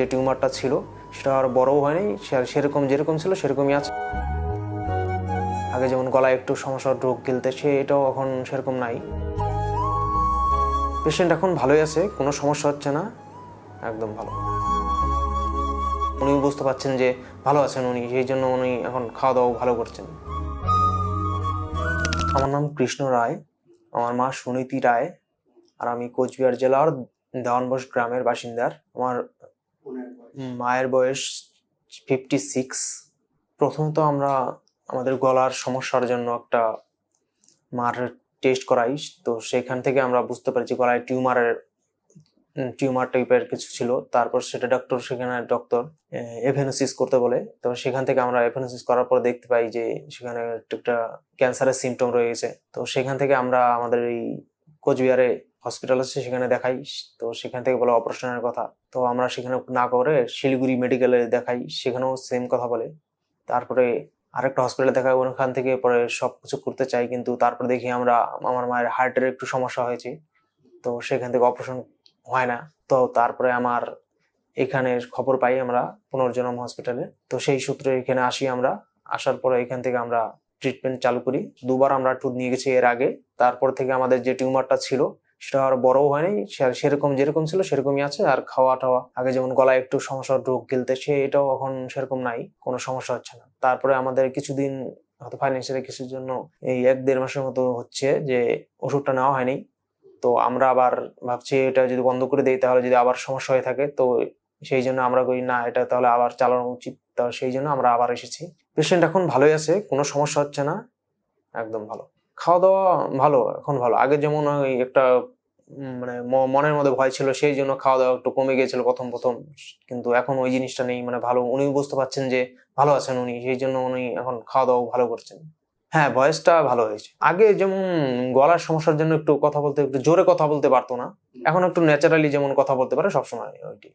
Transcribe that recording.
যে টিউমারটা ছিল সেটা আর বড়ও হয়নি, সেরকম যেরকম ছিল সেরকমই আছে। আগে যেমন গলায় একটু সমস্যা রোগ গিলতে, এটাও এখন সেরকম নাই। পেশেন্ট এখন ভালোই আছে, কোনো সমস্যা হচ্ছে না, একদম ভালো। উনি বুঝতে পারছেন যে ভালো আছেন উনি, সেই জন্য উনি এখন খাওয়া দাওয়া ভালো করছেন। আমার নাম কৃষ্ণ রায়, আমার মা সুনীতি রায়, আর আমি কোচবিহার জেলার দেওয়ানবোস গ্রামের বাসিন্দার। আমার মায়ের বয়স 56। প্রথমত আমরা আমাদের গলার সমস্যার জন্য একটা মার টেস্ট করাই, তো সেখান থেকে আমরা বুঝতে পারি যে গলায় টিউমার টাইপের কিছু ছিল। তারপর সেটা সেখানে ডক্টর এভেনোসিস করতে বলে, তো সেখান থেকে আমরা এভেনোসিস করার পর দেখতে পাই যে সেখানে একটা ক্যান্সারের সিমটম রয়ে গেছে। তো সেখান থেকে আমরা আমাদের এই কোচবিহারে হসপিটাল আছে সেখানে দেখাই, তো সেখান থেকে বলে অপারেশনের কথা। তো আমরা সেখানে না করে শিলিগুড়ি মেডিকেলে দেখাই, সেখানেও সেম কথা বলে। তারপরে আরেকটা হসপিটালে দেখাই, ওখান থেকে পরে সবকিছু করতে চাই, কিন্তু তারপরে দেখি আমার মায়ের হার্টের একটু সমস্যা হয়েছে, তো সেখান থেকে অপারেশন হয় না। তো তারপরে আমার এখানে খবর পাই আমরা পুনর্জন্ম হসপিটালে, তো সেই সূত্রে এখানে আসি। আমরা আসার পরে এখান থেকে আমরা ট্রিটমেন্ট চালু করি। দুবার আমরা ট্যুর নিয়ে গেছি এর আগে। তারপর থেকে আমাদের যে টিউমারটা ছিল সেটা আর বড়ও হয়নি, সেরকম যেরকম ছিল সেরকমই আছে। আর খাওয়া টাওয়া, আগে যেমন গলায় একটু সমস্যা রোগ গিলতে, এটাও এখন সেরকম নাই, কোনো সমস্যা হচ্ছে না। তারপরে আমাদের কিছুদিন হয়তো ফাইন্যান্সিয়ালি কিছুর জন্য এই 1-1.5 মাসের মতো হচ্ছে যে ওষুধটা নেওয়া হয়নি। তো আমরা আবার ভাবছি এটা যদি বন্ধ করে দিই তাহলে যদি আবার সমস্যা হয়ে থাকে, তো সেই জন্য আমরা কই না, এটা তাহলে আবার চালানো উচিত। তো সেই জন্য আমরা আবার এসেছি। পেশেন্ট এখন ভালোই আছে, কোনো সমস্যা হচ্ছে না, একদম ভালো। খাওয়া দাওয়া ভালো, এখন ভালো। আগে যেমন ওই একটা মানে মনের মধ্যে ভয় ছিল, সেই জন্য খাওয়া দাওয়া একটু কমে গিয়েছিল প্রথম প্রথম, কিন্তু এখন ওই জিনিসটা নেই, মানে ভালো। উনি বুঝতে পারছেন যে ভালো আছেন উনি, সেই জন্য উনি এখন খাওয়া দাওয়া ভালো করছেন। হ্যাঁ, ভয়েসটা ভালো হয়েছে। আগে যেমন গলার সমস্যার জন্য একটু কথা বলতে, একটু জোরে কথা বলতে পারতো না, এখন একটু ন্যাচারালি যেমন কথা বলতে পারে সবসময় ওইটি।